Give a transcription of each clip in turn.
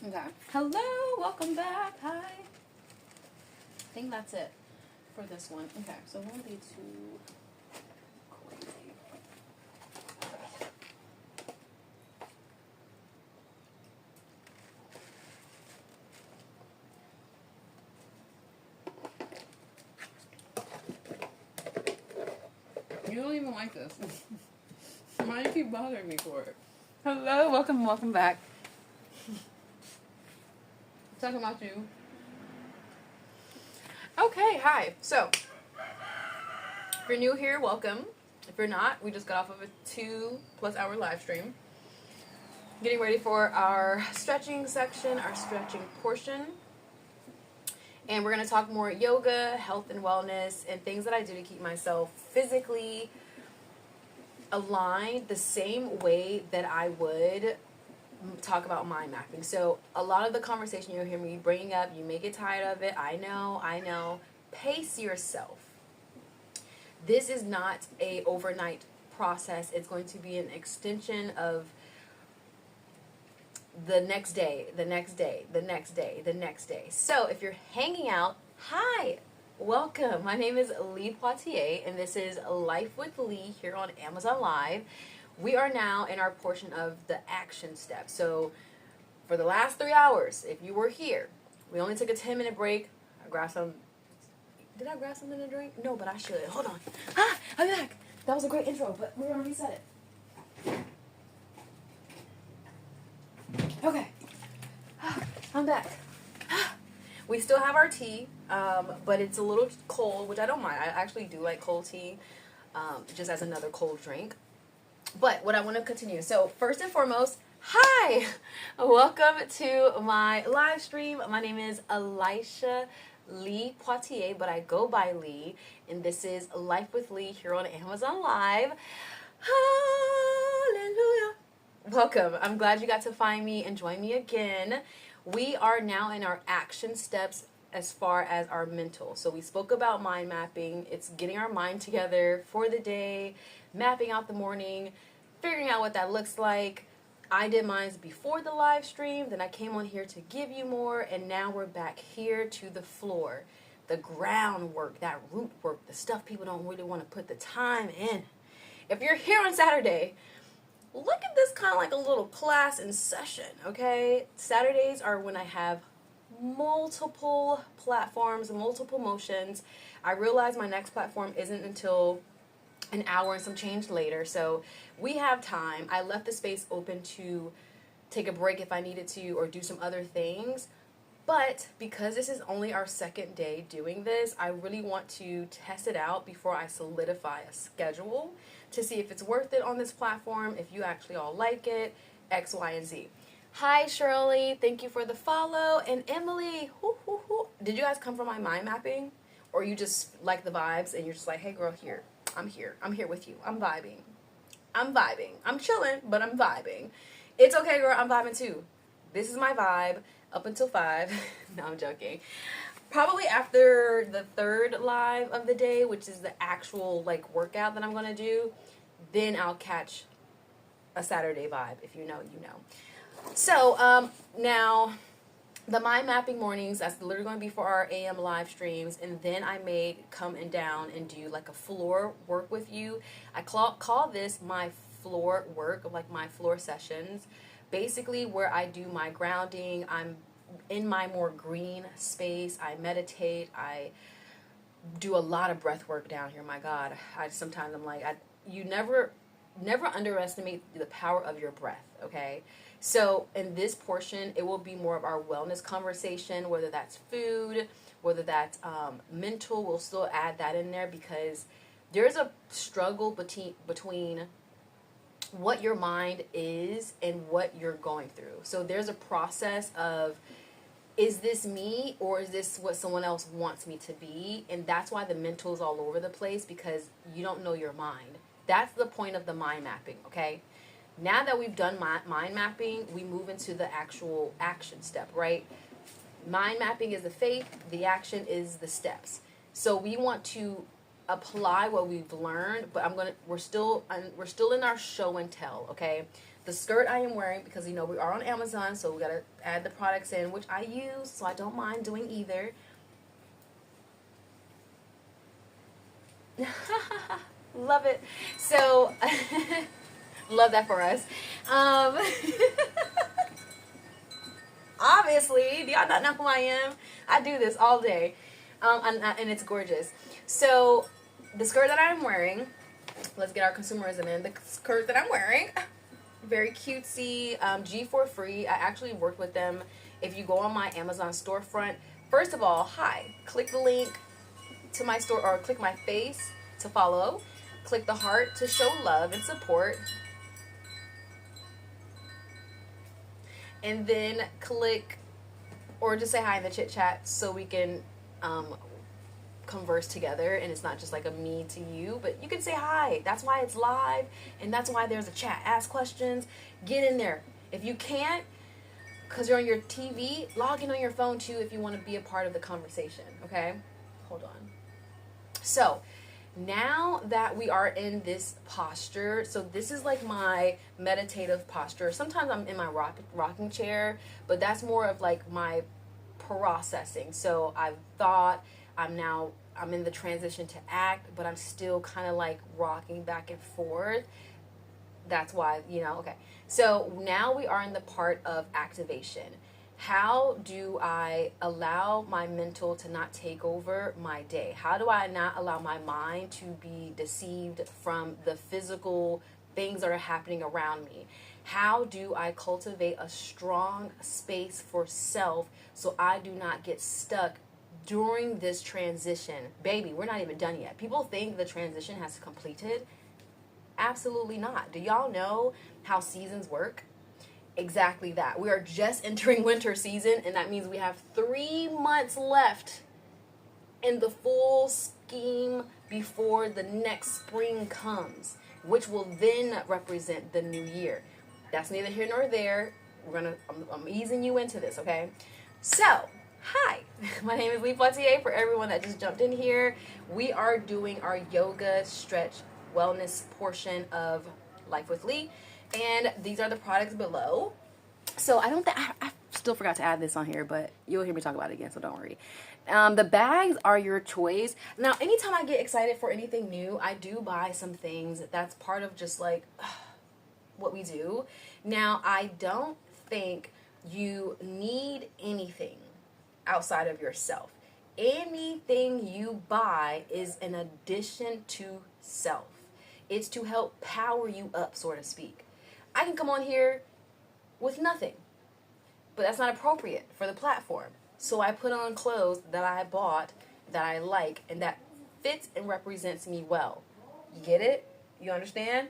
Okay. Hello, welcome back. Hi. I think that's it for this one. Okay, so it won't be too crazy. You don't even like this. Why do you keep bothering me for it? Hello, welcome back. Talking about you. Okay, hi. So, if you're new here, welcome. If you're not, we just got off of a 2+ hour live stream. Getting ready for our stretching section, our stretching portion. And we're going to talk more yoga, health and wellness, and things that I do to keep myself physically aligned the same way that I would talk about mind mapping. So a lot of the conversation you'll hear me bringing up, you may get tired of it. I know. Pace yourself. This is not a overnight process. It's going to be an extension of the next day, the next day, the next day, the next day. So if you're hanging out, hi, welcome. My name is Lee Poitier, and this is Life with Lee here on Amazon Live. We are now in our portion of the action step. So for the last 3 hours, if you were here, we only took a 10-minute break. I grabbed some. Did I grab something to drink? No, but I should. Hold on. I'm back. That was a great intro, but we're going to reset it. Okay. I'm back. We still have our tea, but it's a little cold, which I don't mind. I actually do like cold tea, just as another cold drink. But what I want to continue. So first and foremost, hi! Welcome to my live stream. My name is Elisha Lee Poitier, but I go by Lee, and this is Life with Lee here on Amazon Live. Hallelujah. Welcome. I'm glad you got to find me and join me again. We are now in our action steps as far as our mental. So we spoke about mind mapping. It's getting our mind together for the day, mapping out the morning, figuring out what that looks like. I did mine before the live stream, then I came on here to give you more, and now we're back here to the floor, the groundwork, that root work, the stuff people don't really want to put the time in. If you're here on Saturday, look at this kind of like a little class in session, okay? Saturdays are when I have multiple platforms, multiple motions. I realize my next platform isn't until an hour and some change later, so we have time. I left the space open to take a break if I needed to or do some other things. But because this is only our second day doing this, I really want to test it out before I solidify a schedule to see if it's worth it on this platform, if you actually all like it, X, Y, and Z. Hi, Shirley. Thank you for the follow. And Emily, did you guys come from my mind mapping? Or you just like the vibes and you're just like, hey, girl, here. I'm here. I'm here with you. I'm vibing. I'm chilling, but I'm vibing. It's okay, girl. I'm vibing too. This is my vibe up until 5. No, I'm joking. Probably after the third live of the day, which is the actual like workout that I'm going to do, then I'll catch a Saturday vibe. If you know, you know. So, now the mind mapping mornings, that's literally going to be for our AM live streams, and then I may come and down and do like a floor work with you. I call this my floor work, like my floor sessions, basically where I do my grounding. I'm in my more green space. I meditate. I do a lot of breath work down here. My God, sometimes I'm like, you never underestimate the power of your breath. Okay. So in this portion, it will be more of our wellness conversation, whether that's food, whether that's mental. We'll still add that in there because there's a struggle between what your mind is and what you're going through. So there's a process of, is this me or is this what someone else wants me to be? And that's why the mental is all over the place, because you don't know your mind. That's the point of the mind mapping, okay? Now that we've done mind mapping, we move into the actual action step, right? Mind mapping is the faith, the action is the steps. So we want to apply what we've learned, but we're still in our show and tell, okay? The skirt I am wearing, because we are on Amazon, so we gotta add the products in, which I use, so I don't mind doing either. Love it. So, love that for us. Obviously, do y'all not know who I am? I do this all day, and it's gorgeous. So, the skirt that I'm wearing, let's get our consumerism in. The skirt that I'm wearing, very cutesy, G4 free. I actually worked with them. If you go on my Amazon storefront, first of all, hi, click the link to my store, or click my face to follow. Click the heart to show love and support. And then click, or just say hi in the chit chat so we can converse together, and it's not just like a me to you, but you can say hi. That's why it's live, and that's why there's a chat. Ask questions, get in there. If you can't, because you're on your TV, log in on your phone too if you want to be a part of the conversation, okay? Hold on. So, now that we are in this posture, so this is like my meditative posture. Sometimes I'm in my rocking chair, but that's more of like my processing. So I've thought, I'm in the transition to act, but I'm still kind of like rocking back and forth. That's why, okay. So now we are in the part of activation. How do I allow my mental to not take over my day? How do I not allow my mind to be deceived from the physical things that are happening around me? How do I cultivate a strong space for self so I do not get stuck during this transition? Baby, we're not even done yet. People think the transition has completed. Absolutely not. Do y'all know how seasons work? Exactly that. We are just entering winter season, and that means we have 3 months left in the full scheme before the next spring comes, which will then represent the new year. That's neither here nor there. I'm easing you into this, okay? So, hi, my name is Lee Poitier. For everyone that just jumped in here, we are doing our yoga, stretch, wellness portion of Life with Lee. And these are the products below. So I still forgot to add this on here, but you'll hear me talk about it again, so don't worry. The bags are your choice. Now, anytime I get excited for anything new, I do buy some things. That's part of just like what we do. Now, I don't think you need anything outside of yourself. Anything you buy is an addition to self. It's to help power you up, so to speak. I can come on here with nothing, but that's not appropriate for the platform. So I put on clothes that I bought, that I like, and that fits and represents me well. You get it? You understand?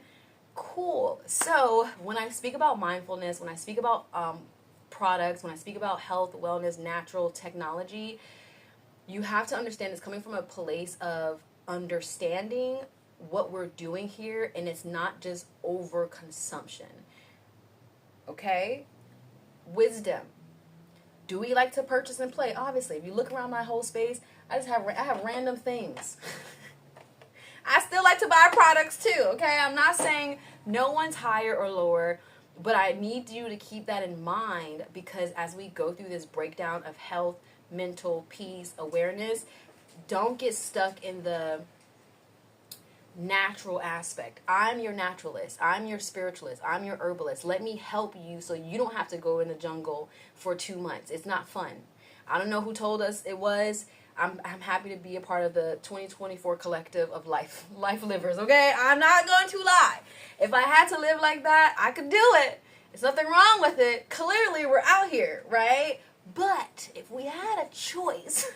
Cool. So when I speak about mindfulness, when I speak about products, when I speak about health, wellness, natural technology, you have to understand it's coming from a place of understanding what we're doing here, and it's not just overconsumption. Okay? Wisdom. Do we like to purchase and play? Obviously. If you look around my whole space, I have random things. I still like to buy products too, okay? I'm not saying no one's higher or lower, but I need you to keep that in mind, because as we go through this breakdown of health, mental peace, awareness, don't get stuck in the natural aspect. I'm your naturalist. I'm your spiritualist. I'm your herbalist. Let me help you so you don't have to go in the jungle for 2 months. It's not fun. I don't know who told us it was. I'm happy to be a part of the 2024 collective of life livers, okay? I'm not going to lie. If I had to live like that, I could do it. There's nothing wrong with it. Clearly, we're out here, right? But if we had a choice...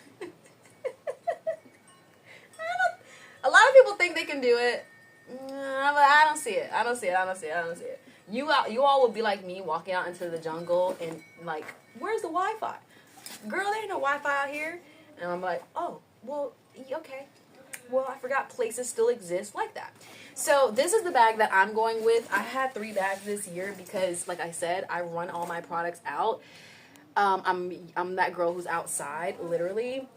A lot of people think they can do it, but I don't see it. I don't see it. You all would be like me, walking out into the jungle and like, where's the Wi-Fi? Girl, there ain't no Wi-Fi out here. And I'm like, oh, well, okay. Well, I forgot places still exist like that. So this is the bag that I'm going with. I had 3 bags this year because, like I said, I run all my products out. I'm that girl who's outside, literally.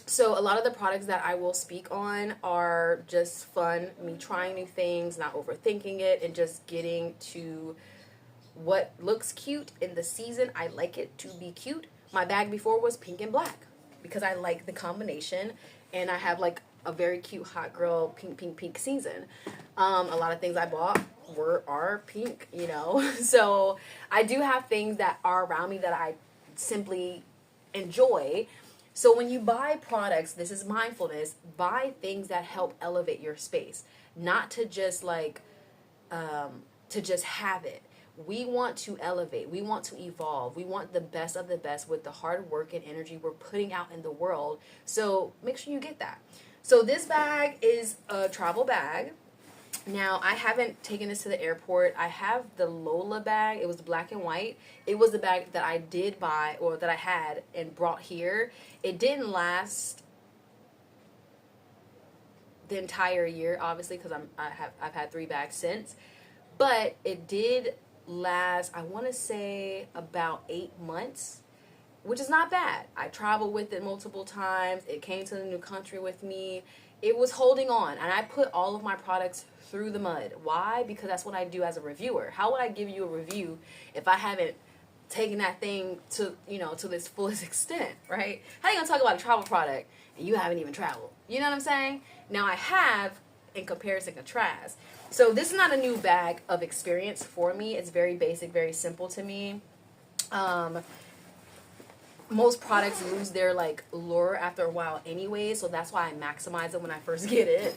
So a lot of the products that I will speak on are just fun, me trying new things, not overthinking it, and just getting to what looks cute in the season. I like it to be cute. My bag before was pink and black because I like the combination, and I have like a very cute hot girl pink pink pink season. A lot of things I bought are pink, you know. So I do have things that are around me that I simply enjoy. So when you buy products, this is mindfulness, buy things that help elevate your space, not to just like to just have it. We want to elevate. We want to evolve. We want the best of the best with the hard work and energy we're putting out in the world. So make sure you get that. So this bag is a travel bag. Now, I haven't taken this to the airport. I have the Lola bag. It was black and white. It was the bag that I did buy, or that I had and brought here. It didn't last the entire year, obviously, because I've had 3 bags since. But it did last, I want to say, about 8 months, which is not bad. I traveled with it multiple times. It came to the new country with me. It was holding on, and I put all of my products through the mud. Why? Because that's what I do as a reviewer. How would I give you a review if I haven't taken that thing to, you know, to this fullest extent, right? How are you gonna talk about a travel product and you haven't even traveled? You know what I'm saying? Now I have, in comparison, contrast. So this is not a new bag of experience for me. It's very basic, very simple to me. Most products lose their like lure after a while anyway, so that's why I maximize it when I first get it.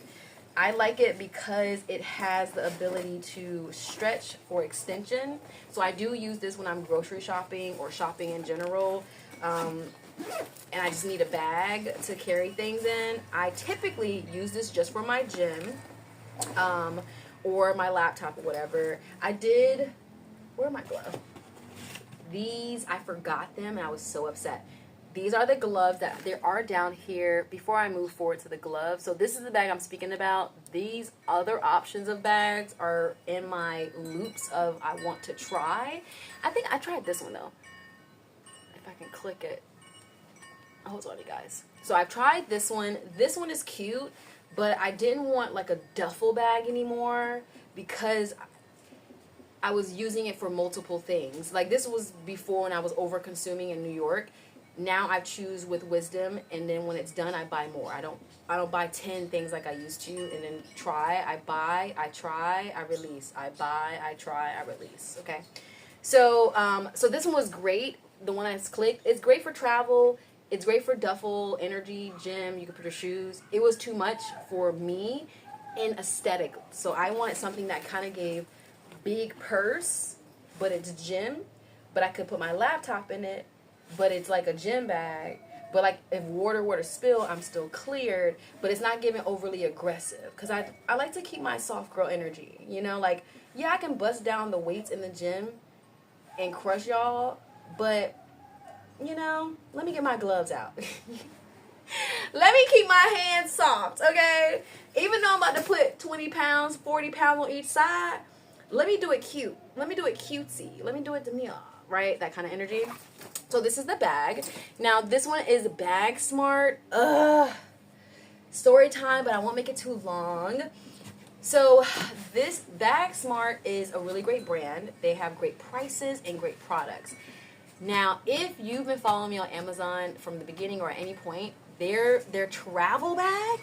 I like it because it has the ability to stretch for extension. So I do use this when I'm grocery shopping or shopping in general. And I just need a bag to carry things in. I typically use this just for my gym, or my laptop or whatever. Where are my gloves? These, I forgot them and I was so upset. These are the gloves that there are down here before I move forward to the gloves. So this is the bag I'm speaking about. These other options of bags are in my loops of I want to try. I think I tried this one though. If I can click it. Hold on, you guys. So I've tried this one. This one is cute, but I didn't want like a duffel bag anymore because I was using it for multiple things. Like this was before when I was over consuming in New York. Now I choose with wisdom, and then when it's done, I buy more. I don't buy 10 things like I used to, and then try. I buy, I try, I release. I buy, I try, I release. Okay, so so this one was great. The one I just clicked. It's great for travel. It's great for duffel, energy, gym. You can put your shoes. It was too much for me in aesthetic, so I wanted something that kind of gave big purse, but it's gym. But I could put my laptop in it. But it's like a gym bag. But like if water were to spill, I'm still cleared. But it's not giving overly aggressive. Because I like to keep my soft girl energy. You know, like, yeah, I can bust down the weights in the gym and crush y'all. But, you know, let me get my gloves out. Let me keep my hands soft, okay? Even though I'm about to put 20 pounds, 40 pounds on each side, let me do it cute. Let me do it cutesy. Let me do it demure, right? That kind of energy. So this is the bag. Now this one is Bag Smart. Story time, but I won't make it too long. So this Bag Smart is a really great brand. They have great prices and great products. Now, if you've been following me on Amazon from the beginning or at any point, their travel bag,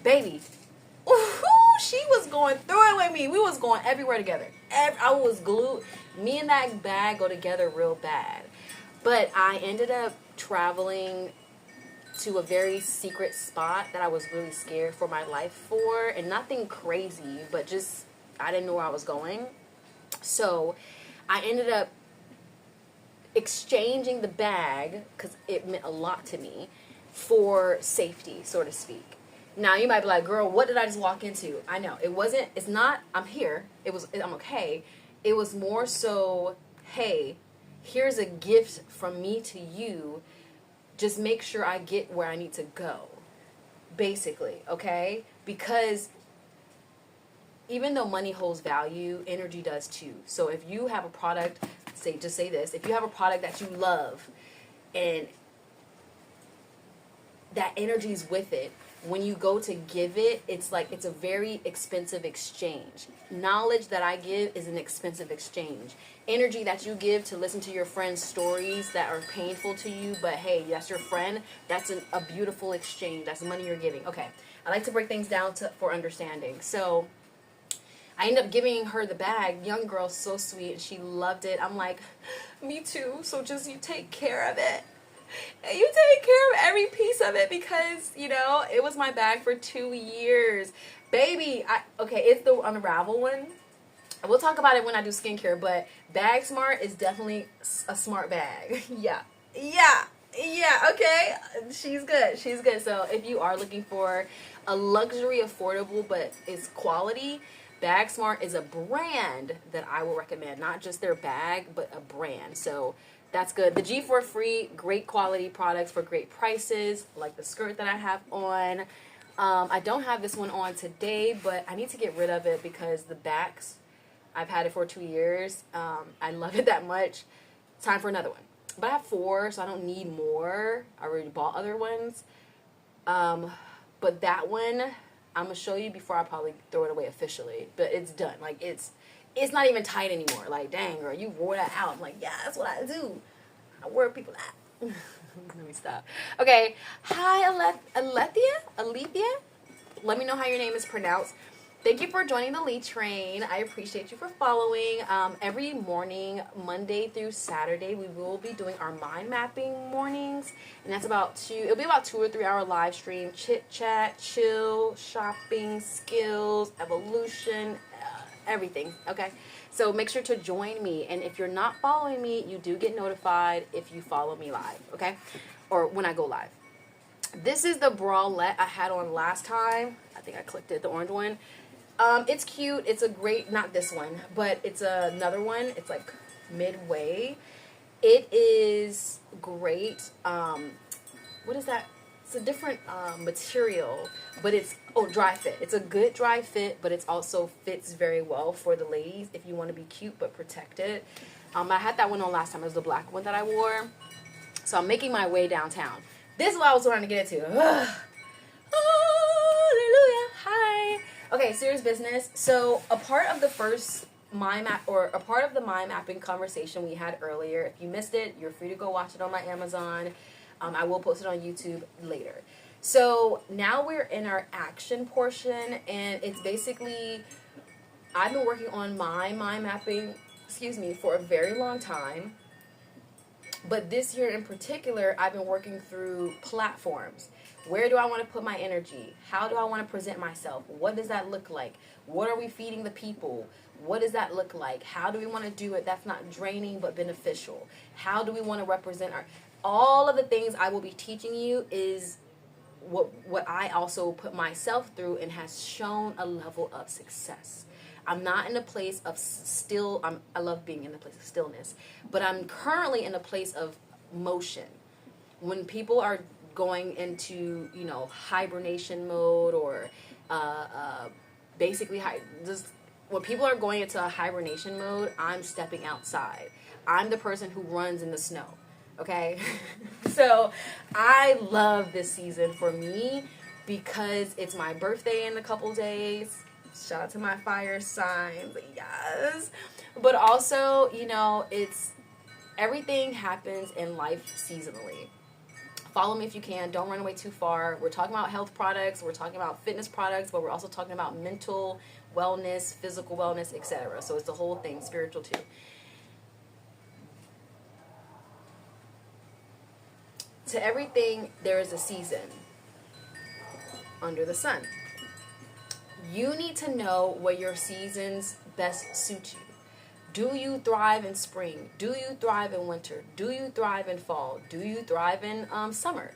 baby, ooh, she was going through it with me. We was going everywhere together. I was glued. Me and that bag go together real bad. But I ended up traveling to a very secret spot that I was really scared for my life for. And nothing crazy, but just I didn't know where I was going. So I ended up exchanging the bag, because it meant a lot to me, for safety, so to speak. Now you might be like, girl, what did I just walk into? I know, it's not, I'm here, I'm okay. It was more so, hey, here's a gift from me to you, just make sure I get where I need to go, basically, okay? Because even though money holds value, energy does too. So if you have a product, if you have a product that you love, and that energy's with it. When you go to give it, it's like it's a very expensive exchange. Knowledge that I give is an expensive exchange. Energy that you give to listen to your friends' stories that are painful to you, but hey, that's your friend, that's a beautiful exchange. That's the money you're giving. Okay, I like to break things down for understanding. So I ended up giving her the bag. Young girl, so sweet, and she loved it. I'm like, me too, so just you take care of it. You take care of every piece of it because, you know, it was my bag for 2 years. Baby, okay, it's the Unravel one. We'll talk about it when I do skincare, but Bag Smart is definitely a smart bag. Yeah, okay. She's good. So if you are looking for a luxury, affordable, but it's quality, Bag Smart is a brand that I will recommend. Not just their bag, but a brand. So that's good. The G4 Free, great quality products for great prices, like the skirt that I have on. I don't have this one on today, but I need to get rid of it because the backs, I've had it for 2 years. I love it that much. Time for another one. But I have 4, so I don't need more. I already bought other ones. But that one, I'm going to show you before I probably throw it away officially. But it's done. Like, it's not even tight anymore. Like, dang, girl, you wore that out. I'm like, yeah, that's what I do. I wear people out. Let me stop. Okay. Hi, Alethea? Let me know how your name is pronounced. Thank you for joining the Lee Train. I appreciate you for following. Every morning, Monday through Saturday, we will be doing our mind mapping mornings. And that's it'll be about 2 or 3 hour live stream. Chit chat, chill, shopping, skills, evolution, everything. Okay. So make sure to join me. And if you're not following me, you do get notified if you follow me live. Okay. Or when I go live. This is the bralette I had on last time. I think I clicked it, the orange one. It's cute. It's a great, not this one, but it's another one. It's like midway. It is great. What is that? It's a different material, but it's dry fit. It's a good dry fit, but it's also fits very well for the ladies if you want to be cute but protected. I had that one on last time. It was the black one that I wore. So I'm making my way downtown. This is what I was trying to get into. Hallelujah. Hi. Okay, serious business. So a part of the first mind mapping conversation we had earlier, if you missed it, you're free to go watch it on my Amazon. I will post it on YouTube later. So now we're in our action portion, and it's basically, I've been working on my mind mapping, for a very long time. But this year in particular, I've been working through platforms. Where do I want to put my energy? How do I want to present myself? What does that look like? What are we feeding the people? What does that look like? How do we want to do it that's not draining but beneficial? How do we want to represent all of the things I will be teaching you is what I also put myself through and has shown a level of success. I'm not in a place of I love being in a place of stillness, but I'm currently in a place of motion. When people are going into, hibernation mode or basically when people are going into a hibernation mode, I'm stepping outside. I'm the person who runs in the snow. Okay? So I love this season for me because it's my birthday in a couple days. Shout out to my fire signs. Yes. But also, it's everything happens in life seasonally. Follow me if you can. Don't run away too far. We're talking about health products. We're talking about fitness products, but we're also talking about mental wellness, physical wellness, etc. So it's the whole thing, spiritual too. To everything, there is a season under the sun. You need to know what your seasons best suit you. Do you thrive in spring? Do you thrive in winter? Do you thrive in fall? Do you thrive in summer?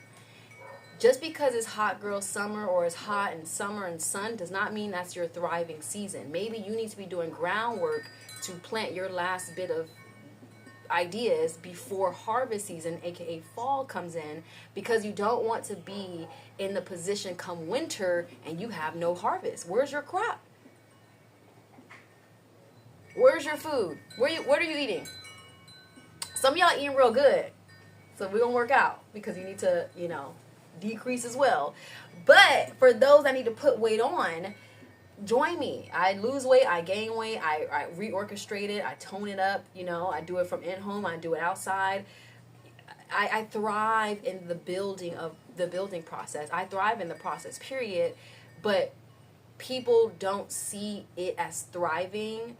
Just because it's hot girl summer or it's hot in summer and sun does not mean that's your thriving season. Maybe you need to be doing groundwork to plant your last bit of ideas before harvest season, aka fall, comes in, because you don't want to be in the position come winter and you have no harvest. Where's your crop? Where's your food? What are you eating? Some of y'all eating real good, so we're gonna work out because you need to decrease as well. But for those that need to put weight on, join me. I lose weight, I gain weight, I reorchestrate it, I tone it up, I do it from in home, I do it outside. I thrive in the building process. I thrive in the process, period. But people don't see it as thriving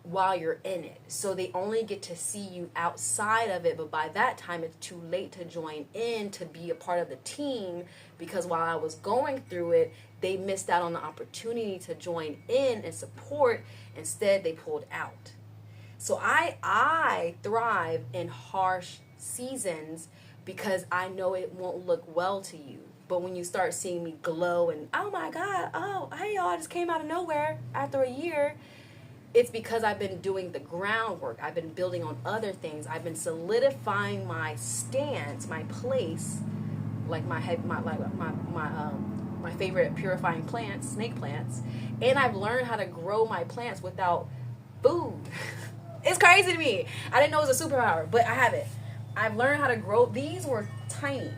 while you're in it. So they only get to see you outside of it, but by that time it's too late to join in, to be a part of the team, because while I was going through it, they missed out on the opportunity to join in and support. Instead, they pulled out. So I thrive in harsh seasons because I know it won't look well to you. But when you start seeing me glow and, oh my God, oh, hey y'all, I just came out of nowhere after a year, it's because I've been doing the groundwork. I've been building on other things. I've been solidifying my stance, my place, like my favorite purifying plants, snake plants, and I've learned how to grow my plants without food. It's crazy to me. I didn't know it was a superpower, but I have it. I've learned how to grow. These were tiny,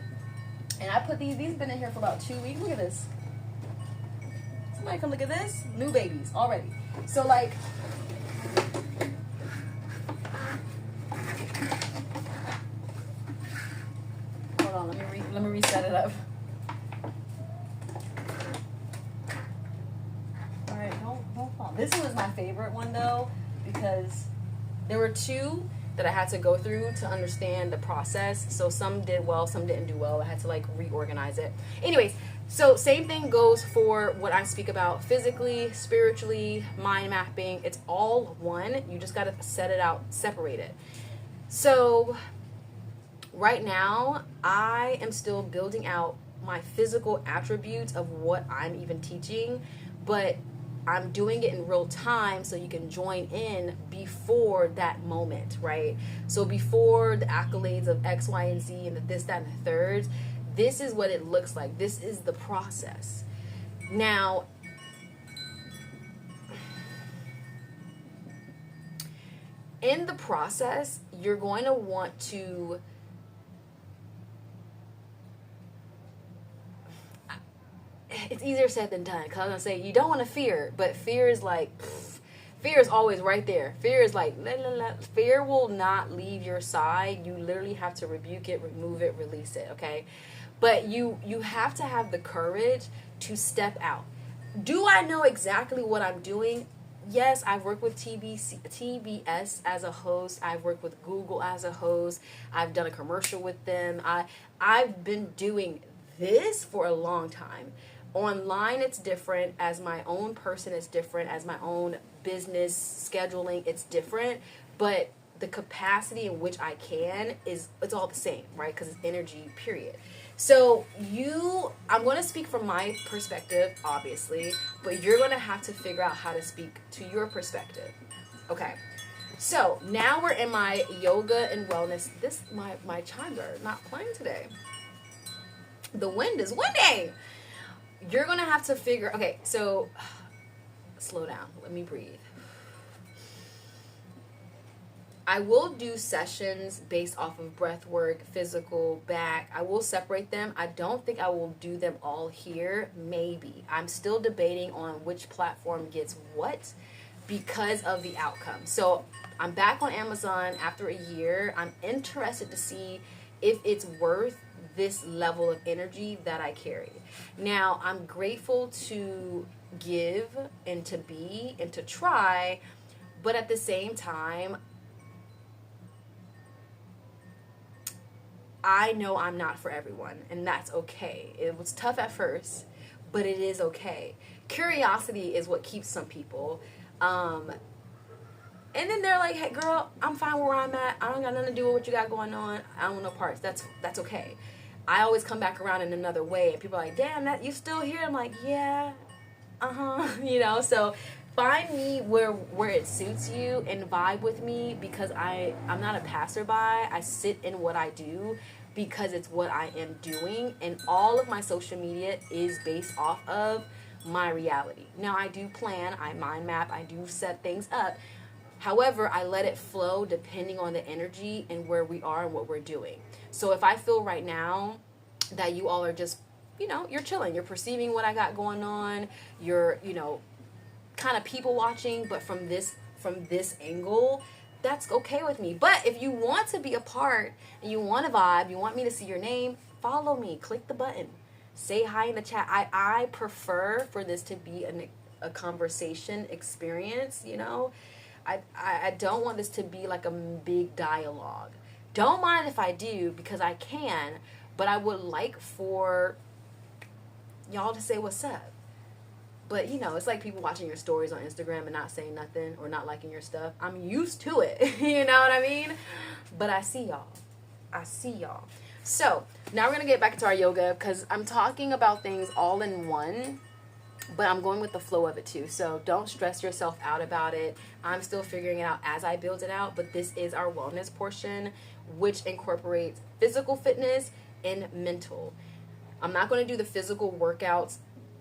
and I put these have been in here for about 2 weeks. Look at this. Somebody come look at this. New babies already. So like, hold on, let me reset it up. All right, don't fall. This one is my favorite one though, because there were two that I had to go through to understand the process. So some did well, some didn't do well. I had to like reorganize it. Anyways, so same thing goes for what I speak about physically, spiritually, mind mapping. It's all one. You just got to set it out, separate it. So right now, I am still building out my physical attributes of what I'm even teaching, but I'm doing it in real time so you can join in before that moment, right? So before the accolades of X, Y, and Z and the this, that, and the thirds, this is what it looks like. This is the process. Now, in the process, you're going to want to it's easier said than done, because I'm going to say you don't want to fear, but fear is like, fear is always right there. Fear is like, la, la, la. Fear will not leave your side. You literally have to rebuke it, remove it, release it, okay? But you have to have the courage to step out. Do I know exactly what I'm doing? Yes, I've worked with TBS as a host. I've worked with Google as a host. I've done a commercial with them. I've been doing this for a long time. Online, it's different. As my own person, it's different. As my own business scheduling, it's different. But the capacity in which I can it's all the same, right? Because it's energy, period. So I'm going to speak from my perspective, obviously, but you're going to have to figure out how to speak to your perspective. Okay. So now we're in my yoga and wellness. My chimes are not playing today. The wind is winding. You're going to have to figure, okay, so slow down. Let me breathe. I will do sessions based off of breath work, physical, back. I will separate them. I don't think I will do them all here. Maybe. I'm still debating on which platform gets what because of the outcome. So I'm back on Amazon after a year. I'm interested to see if it's worth this level of energy that I carry. Now, I'm grateful to give and to be and to try, but at the same time, I know I'm not for everyone, and that's okay. It was tough at first, but it is okay. Curiosity is what keeps some people. And then they're like, hey, girl, I'm fine where I'm at. I don't got nothing to do with what you got going on. I don't want no parts. That's okay. I always come back around in another way, and people are like, damn, that you still here? I'm like, yeah, so find me where it suits you and vibe with me, because I'm not a passerby. I sit in what I do because it's what I am doing, and all of my social media is based off of my reality. Now, I do plan, I mind map, I do set things up. However, I let it flow depending on the energy and where we are and what we're doing. So if I feel right now that you all are just you're chilling. You're perceiving what I got going on. You're, kind of people watching, but from this angle, that's okay with me. But if you want to be a part and you want to vibe, you want me to see your name, follow me. Click the button. Say hi in the chat. I prefer for this to be a conversation experience, I don't want this to be like a big dialogue. Don't mind if I do, because I can, but I would like for y'all to say what's up. But, it's like people watching your stories on Instagram and not saying nothing or not liking your stuff. I'm used to it. You know what I mean? But I see y'all. So, now we're going to get back into our yoga, because I'm talking about things all in one, but I'm going with the flow of it too. So, don't stress yourself out about it. I'm still figuring it out as I build it out, but this is our wellness portion, which incorporates physical fitness and mental. I'm not going to do the physical workouts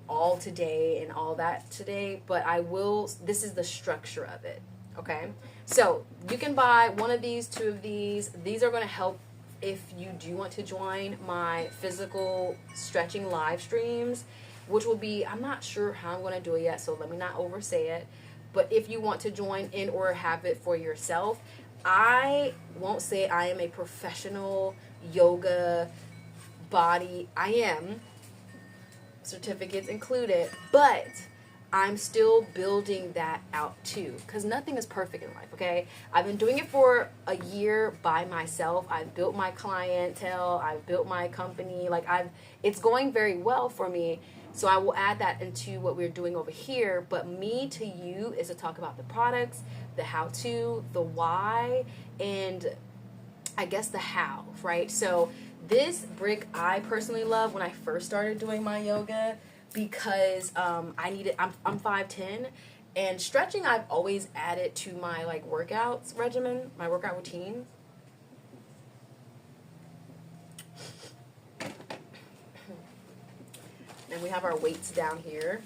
all today and all that today, but I will. This is the structure of it. Okay, so you can buy one of these, two of these. These are going to help if you do want to join my physical stretching live streams, which will be, I'm not sure how I'm going to do it yet, so let me not oversay it. But if you want to join in or have it for yourself, I won't say I am a professional yoga body. I am, certificates included, but I'm still building that out too, because nothing is perfect in life. Okay, I've been doing it for a year by myself. I've built my clientele, I've built my company, it's going very well for me. So I will add that into what we're doing over here, but me to you is to talk about the products, the how to, the why, and I guess the how, right? So this brick I personally love when I first started doing my yoga, because I'm 5'10", and stretching I've always added to my workouts regimen, my workout routine. And we have our weights down here.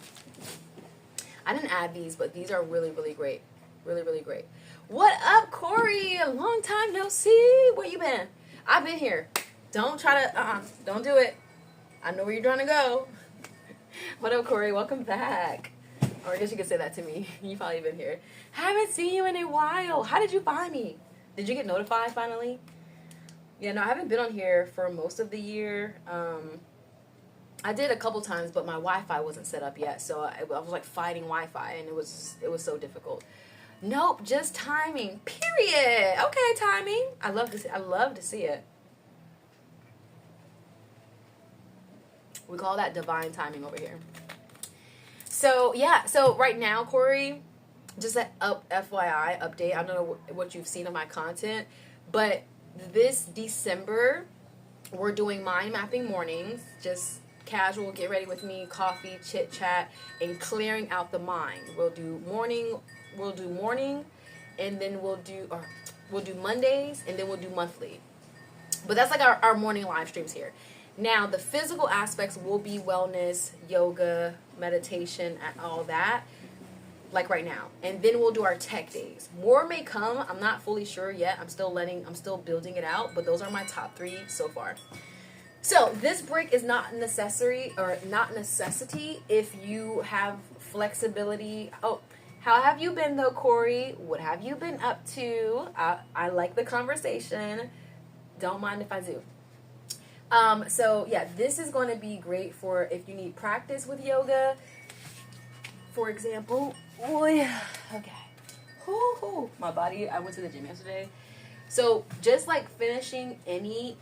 I didn't add these, but these are really, really great. Really, really great. What up, Corey? A long time no see. Where you been? I've been here. Don't try to, don't do it. I know where you're trying to go. What up, Corey? Welcome back. Or I guess you could say that to me. You've probably been here. Haven't seen you in a while. How did you find me? Did you get notified finally? Yeah, no, I haven't been on here for most of the year. I did a couple times, but my Wi-Fi wasn't set up yet, so I was fighting Wi-Fi, and it was so difficult. Nope, just timing. Period. Okay, timing. I love to see it. We call that divine timing over here. So yeah, so right now, Corey, just a FYI update. I don't know what you've seen of my content, but this December we're doing mind mapping mornings. Just casual, get ready with me, coffee, chit chat, and clearing out the mind. We'll do morning, and then we'll do Mondays, and then we'll do monthly. But that's our morning live streams here. Now, the physical aspects will be wellness, yoga, meditation, and all that, right now. And then we'll do our tech days. More may come. I'm not fully sure yet. I'm still building it out, but those are my top 3 so far. So this break is not necessity if you have flexibility. Oh, how have you been though, Corey? What have you been up to? I like the conversation. Don't mind if I do. So yeah, this is going to be great for if you need practice with yoga. For example, okay. My body, I went to the gym yesterday. So just finishing any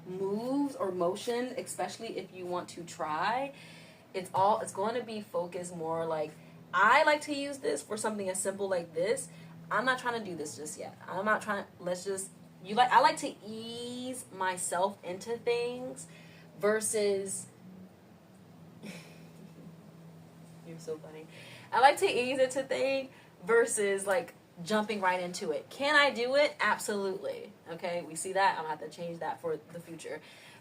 moves or motion, especially if you want to try, it's going to be focused more I like to use this for something as simple like this. I'm not trying to do this just yet. I'm not trying to, I like to ease myself into things versus, you're so funny. I like to ease into things versus jumping right into it. Can I do it? Absolutely. Okay, we see that. I'm going to have to change that for the future.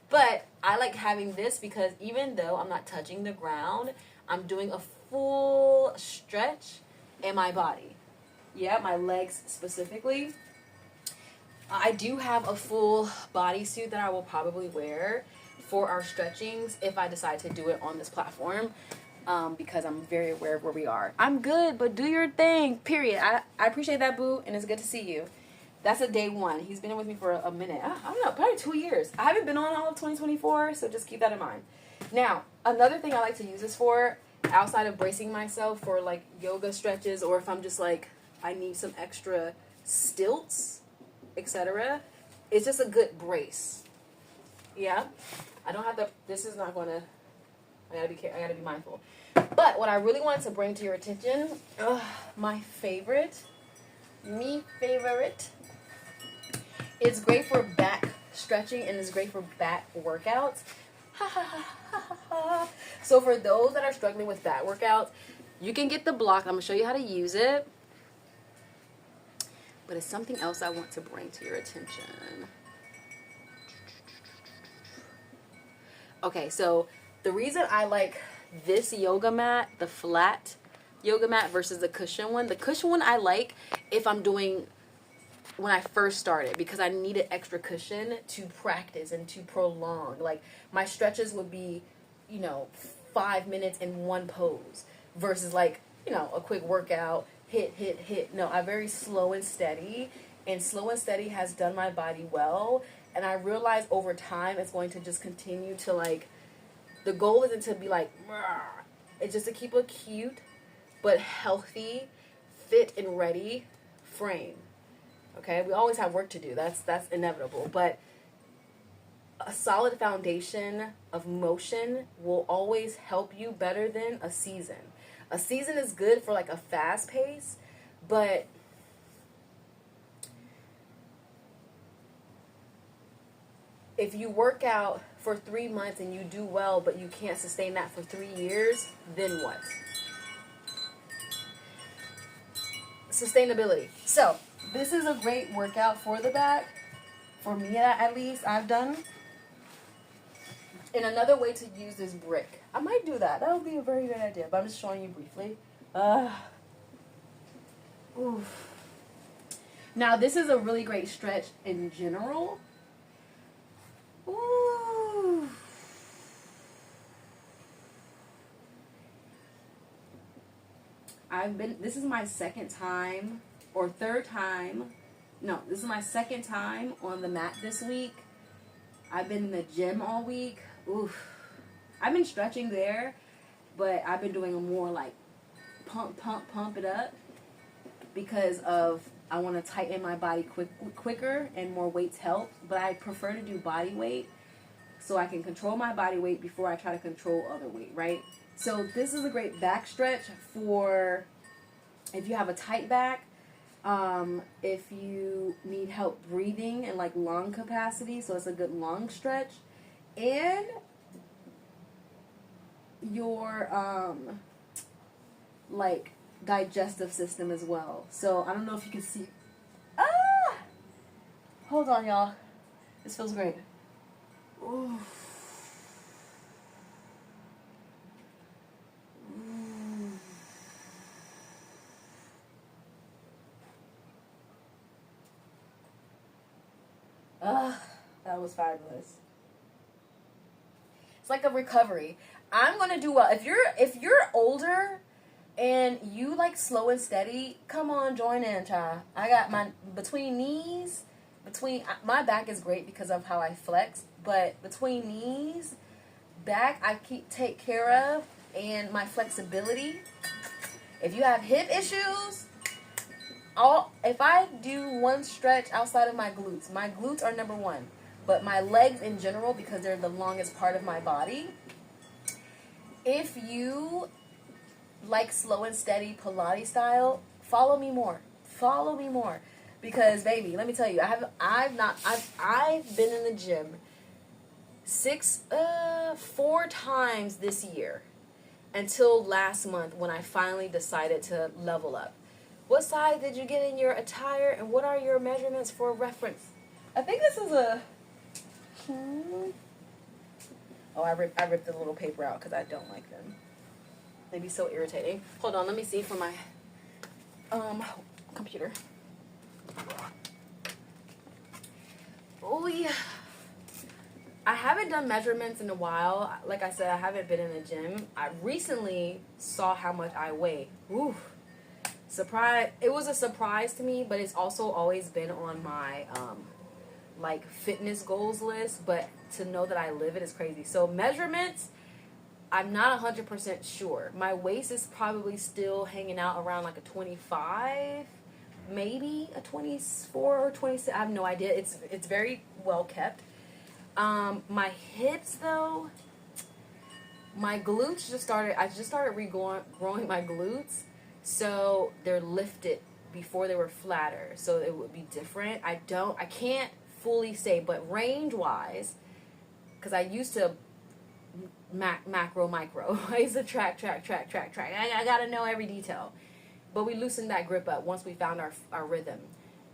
But I like having this because even though I'm not touching the ground, I'm doing a full stretch in my body. Yeah, my legs specifically. I do have a full bodysuit that I will probably wear for our stretchings if I decide to do it on this platform. Because I'm very aware of where we are. I'm good, but do your thing, period. I appreciate that, boo, and it's good to see you. That's a day one. He's been with me for a minute. I don't know, probably 2 years. I haven't been on all of 2024, so just keep that in mind. Now, another thing I like to use this for, outside of bracing myself for like yoga stretches, or if I'm just like, I need some extra stilts, etc., it's just a good brace. Yeah? I don't have to, this is not going to, I gotta be mindful. But what I really wanted to bring to your attention, my favorite, it's great for back stretching and it's great for back workouts. So for those that are struggling with back workouts, you can get the block. I'm gonna show you how to use it. But it's something else I want to bring to your attention. Okay, so the reason I like this yoga mat, the flat yoga mat versus the cushion one I like if I'm doing when I first started, because I needed extra cushion to practice and to prolong. Like my stretches would be, 5 minutes in one pose versus like, a quick workout, hit. No, I'm very slow and steady, and slow and steady has done my body well. And I realize over time it's going to just continue to like, the goal isn't to be like, it's just to keep a cute but healthy, fit and ready frame. Okay, we always have work to do. That's inevitable. But a solid foundation of motion will always help you better than a season. A season is good for like a fast pace, but if you work out for 3 months and you do well, but you can't sustain that for 3 years, then what? Sustainability. So, this is a great workout for the back. For me, at least, I've done. And another way to use this brick. I might do that. That would be a very good idea, but I'm just showing you briefly. Oof. Now, this is a really great stretch in general. Ooh. This is my second time or third time. No, this is my second time on the mat this week. I've been in the gym all week. Oof. I've been stretching there, but I've been doing a more like pump it up because of I want to tighten my body quicker and more weights help. But I prefer to do body weight so I can control my body weight before I try to control other weight, right? So this is a great back stretch for if you have a tight back, if you need help breathing and like lung capacity, so it's a good lung stretch, and your like digestive system as well. So I don't know if you can see. Hold on, y'all. This feels great. Ooh. That was fabulous. It's like a recovery. I'm gonna do well. If you're older and you like slow and steady, come on, join in, child. I got my my back is great because of how I flex, but between knees, back I take care of, and my flexibility. If you have hip issues, if I do one stretch outside of my glutes are number one. But my legs in general, because they're the longest part of my body, if you like slow and steady Pilates style, follow me more. Because baby, let me tell you, I've been in the gym 4 times this year until last month when I finally decided to level up. What size did you get in your attire, and what are your measurements for reference? I think this is a... Oh, I ripped the little paper out because I don't like them. They'd be so irritating. Hold on, let me see for my computer. Oh yeah. I haven't done measurements in a while. Like I said, I haven't been in the gym. I recently saw how much I weigh. Ooh. Surprise. It was a surprise to me, but it's also always been on my like fitness goals list, but to know that I live it is crazy. So measurements, I'm not 100% sure. My waist is probably still hanging out around like a 25, maybe a 24 or 26. I have no idea. It's very well kept. My hips though, my glutes I just started growing my glutes, so they're lifted before they were flatter, so it would be different. I can't fully say, but range wise, because I used to macro micro. I used to track. I gotta know every detail, but we loosened that grip up once we found our rhythm.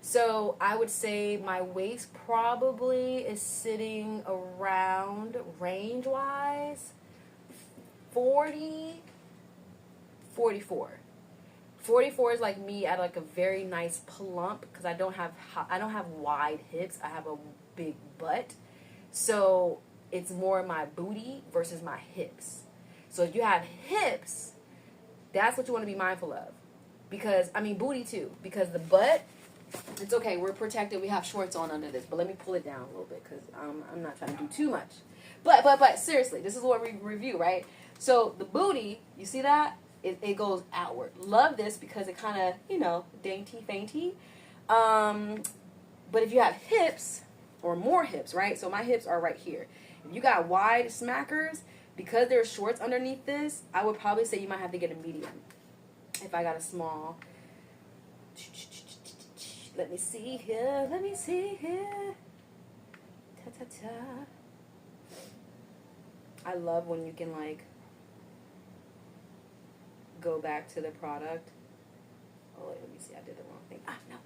So I would say my waist probably is sitting around range wise 40, 44. 44 is like me at like a very nice plump because I don't have wide hips. I have a big butt. So it's more my booty versus my hips. So if you have hips, that's what you want to be mindful of. Because, I mean, booty too. Because the butt, it's okay. We're protected. We have shorts on under this. But let me pull it down a little bit because I'm not trying to do too much. But seriously, this is what we review, right? So the booty, you see that? It goes outward. Love this because it kind of, dainty, fainty. But if you have hips or more hips, right? So my hips are right here. If you got wide smackers, because there's shorts underneath this, I would probably say you might have to get a medium. If I got a small. Let me see here. Ta-ta-ta. I love when you can, like, go back to the product. Oh, wait, let me see. I did the wrong thing. No.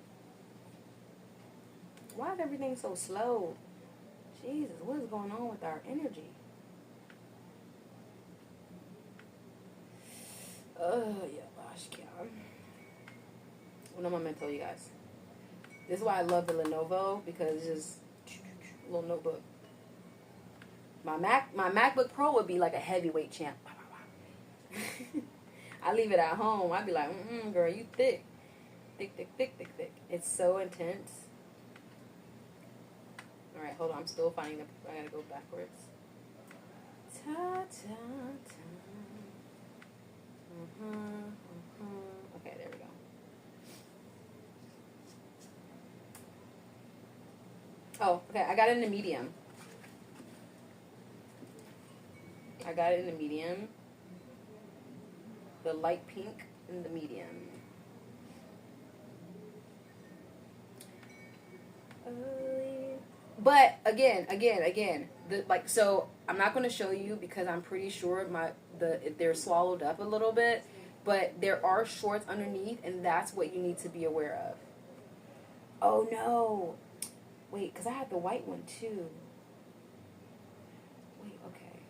Why is everything so slow? Jesus, what is going on with our energy? Yeah, gosh, what am I going to tell you guys? This is why I love the Lenovo, because it's just a little notebook. My MacBook Pro would be like a heavyweight champ. I leave it at home. I'd be like, girl, you thick. Thick. It's so intense. All right, hold on. I'm still finding I gotta go backwards. Ta-ta-ta. Okay, there we go. Oh, okay. I got it in a medium. The light pink in the medium. But again, so I'm not going to show you because I'm pretty sure they're swallowed up a little bit, but there are shorts underneath, and that's what you need to be aware of. Oh no, wait, because I had the white one too. Wait, okay,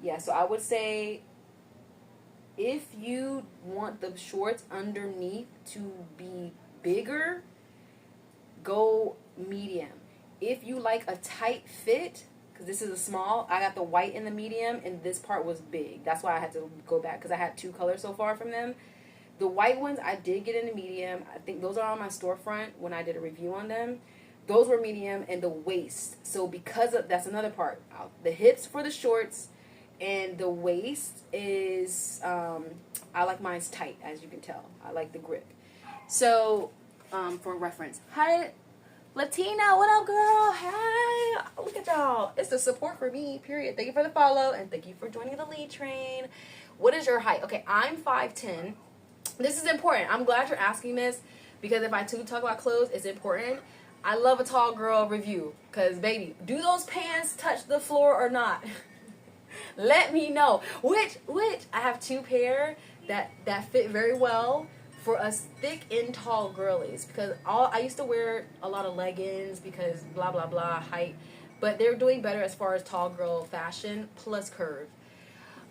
yeah. So I would say if you want the shorts underneath to be bigger, go medium. If you like a tight fit, because this is a small, I got the white in the medium, and this part was big. That's why I had to go back, because I had two colors so far from them. The white ones I did get in the medium. I think those are on my storefront when I did a review on them. Those were medium, and the waist. So that's another part. The hips for the shorts, and the waist is, I like mine's tight, as you can tell. I like the grip. So, for reference, hi, Latina, what up, girl? Hi, look at y'all. It's the support for me, period. Thank you for the follow, and thank you for joining the lead train. What is your height? Okay, I'm 5'10". This is important. I'm glad you're asking this, because if I do talk about clothes, it's important. I love a tall girl review, because, baby, do those pants touch the floor or not? Let me know. Which I have two pair that fit very well for us thick and tall girlies, because I used to wear a lot of leggings because blah blah blah height, but they're doing better as far as tall girl fashion plus curve.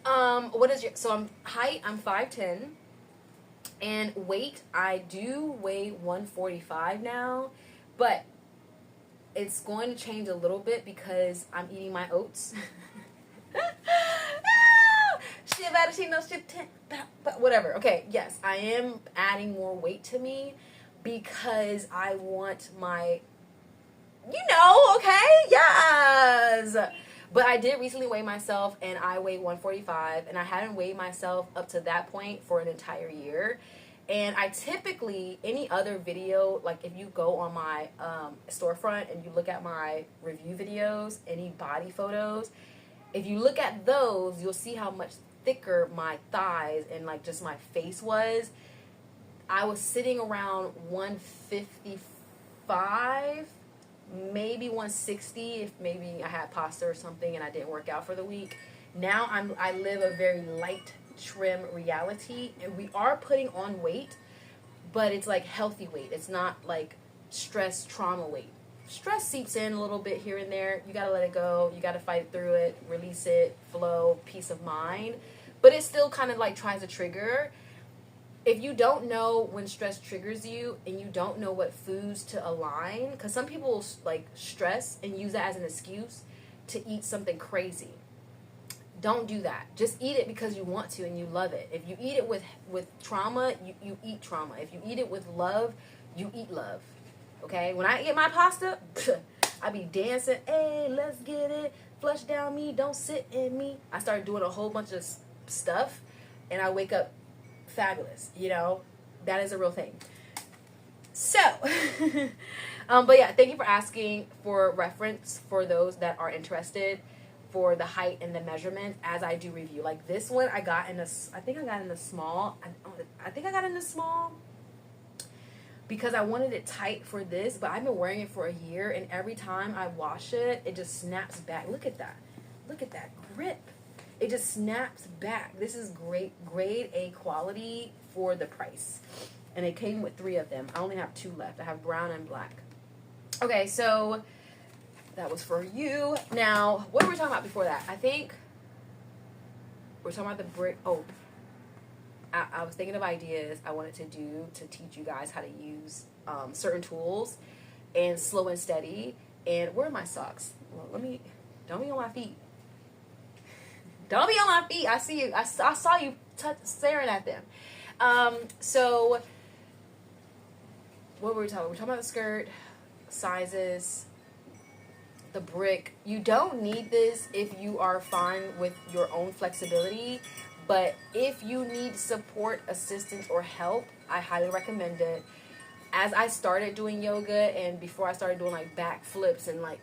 I'm 5'10", and weight, I do weigh 145 now, But it's going to change a little bit because I'm eating my oats. Shit better, she knows shit. But whatever. Okay, yes, I am adding more weight to me because I want my, okay, yes. But I did recently weigh myself, and I weighed 145, and I haven't weighed myself up to that point for an entire year. And I typically, any other video, like if you go on my storefront and you look at my review videos, any body photos, if you look at those, you'll see how much thicker my thighs and like just my face was. I was sitting around 155, maybe 160 if maybe I had pasta or something and I didn't work out for the week. Now I live a very light, trim reality, and we are putting on weight, but it's like healthy weight. It's not like stress, trauma weight. Stress seeps in a little bit here and there. You gotta let it go. You gotta fight through it, release it, flow, peace of mind. But it still kind of like tries to trigger. If you don't know when stress triggers you and you don't know what foods to align, because some people like stress and use that as an excuse to eat something crazy. Don't do that. Just eat it because you want to and you love it. If you eat it with trauma, you eat trauma. If you eat it with love, you eat love. Okay? When I eat my pasta, I be dancing. Hey, let's get it. Flush down me. Don't sit in me. I start doing a whole bunch of stuff, and I wake up fabulous. That is a real thing. So, but yeah, thank you for asking for reference for those that are interested for the height and the measurement as I do review. Like this one I got in I think I got in the small. I think I got in the small because I wanted it tight for this, but I've been wearing it for a year, and every time I wash it, it just snaps back. Look at that. Look at that grip. It just snaps back. This is great, grade A quality for the price. And it came with 3 of them. I only have 2 left. I have brown and black. Okay, so that was for you. Now, what were we talking about before that? I think we're talking about the brick. Oh, I was thinking of ideas I wanted to do to teach you guys how to use certain tools and slow and steady. And where are my socks? Well, don't be on my feet. Don't be on my feet. I see you. I saw you staring at them. So what were we talking about? We're talking about the skirt, sizes, the brick. You don't need this if you are fine with your own flexibility, but if you need support, assistance, or help, I highly recommend it. As I started doing yoga and before I started doing like back flips and like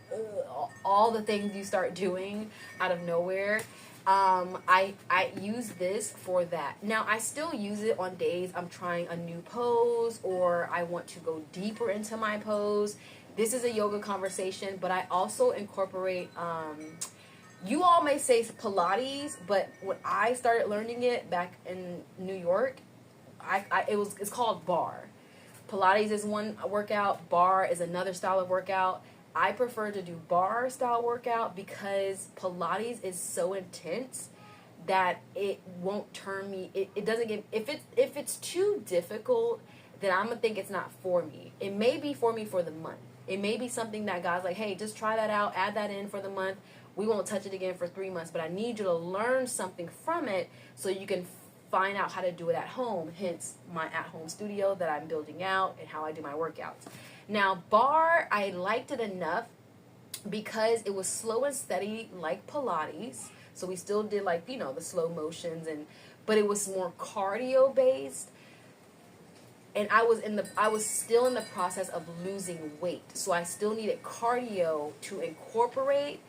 all the things you start doing out of nowhere, I use this for that. Now, I still use it on days I'm trying a new pose or I want to go deeper into my pose. This is a yoga conversation, but I also incorporate, you all may say Pilates, but when I started learning it back in New York, it's called bar. Pilates is one workout, bar is another style of workout. I prefer to do bar style workout because Pilates is so intense that it won't turn me. It doesn't get, if it's too difficult, then I'm gonna think it's not for me. It may be for me for the month. It may be something that God's like, hey, just try that out, add that in for the month. We won't touch it again for 3 months, but I need you to learn something from it so you can find out how to do it at home. Hence my at-home studio that I'm building out and how I do my workouts. Now, bar, I liked it enough because it was slow and steady like Pilates. So we still did like, the slow motions, but it was more cardio based. And I was still in the process of losing weight. So I still needed cardio to incorporate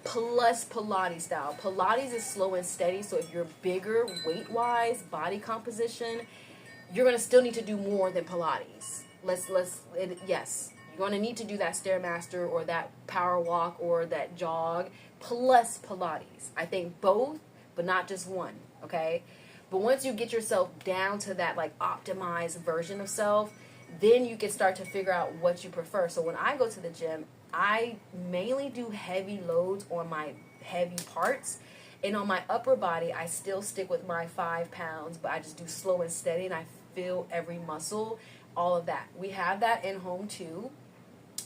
plus Pilates style. Pilates is slow and steady. So if you're bigger weight-wise, body composition, you're going to still need to do more than Pilates. Yes, you're going to need to do that Stairmaster or that power walk or that jog plus Pilates. I think both, but not just one, okay? But once you get yourself down to that like optimized version of self, then you can start to figure out what you prefer. So when I go to the gym, I mainly do heavy loads on my heavy parts. And on my upper body, I still stick with my 5 pounds, but I just do slow and steady and I feel every muscle, all of that. We have that in home too.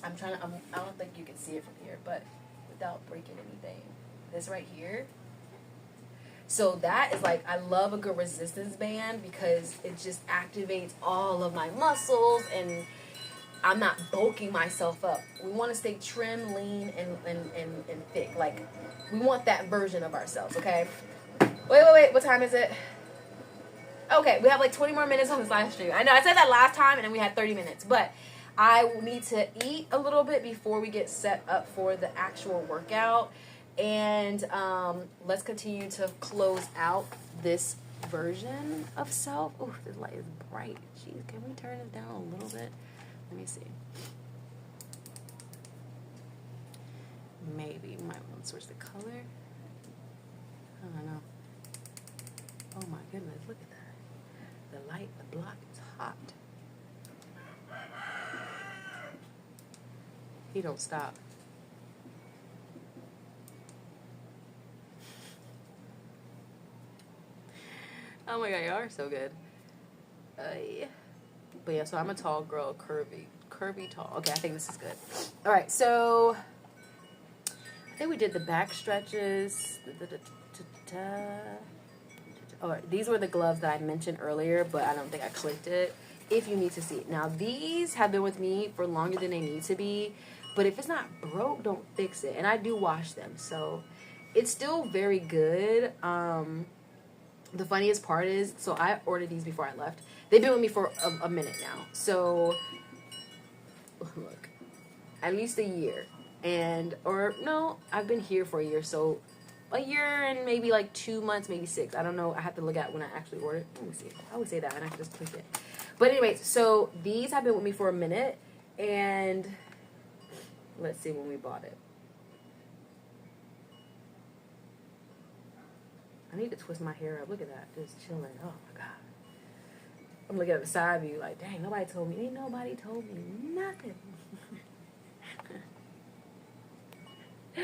I don't think you can see it from here, but without breaking anything, this right here. So that is like, I love a good resistance band because it just activates all of my muscles and I'm not bulking myself up. We want to stay trim, lean, and thick. Like, we want that version of ourselves, okay? Wait. What time is it? Okay, we have like 20 more minutes on this live stream. I know I said that last time and then we had 30 minutes, but I need to eat a little bit before we get set up for the actual workout. And let's continue to close out this version of self. Oh, this light is bright. Jeez, can we turn it down a little bit? Let me see. Maybe might want to switch the color. I don't know. Oh my goodness, look at that. The light, the block is hot. He don't stop. Oh my god, you are so good. Yeah. But yeah, so I'm a tall girl, curvy tall. Okay, I think this is good. All right, so I think we did the back stretches. All right, these were the gloves that I mentioned earlier, but I don't think I clicked it. If you need to see it. Now, these have been with me for longer than they need to be, but if it's not broke, don't fix it. And I do wash them, so it's still very good. The funniest part is, so I ordered these before I left. They've been with me for a minute now. So, look, at least a year. I've been here for a year. So, a year and maybe like 2 months, maybe 6. I don't know. I have to look at when I actually ordered. Let me see. I would say that and I can just click it. But anyways, so these have been with me for a minute. And let's see when we bought it. I need to twist my hair up. Look at that. Just chilling. Oh, my God. I'm looking at the side view like, dang, nobody told me. Ain't nobody told me nothing. Oh,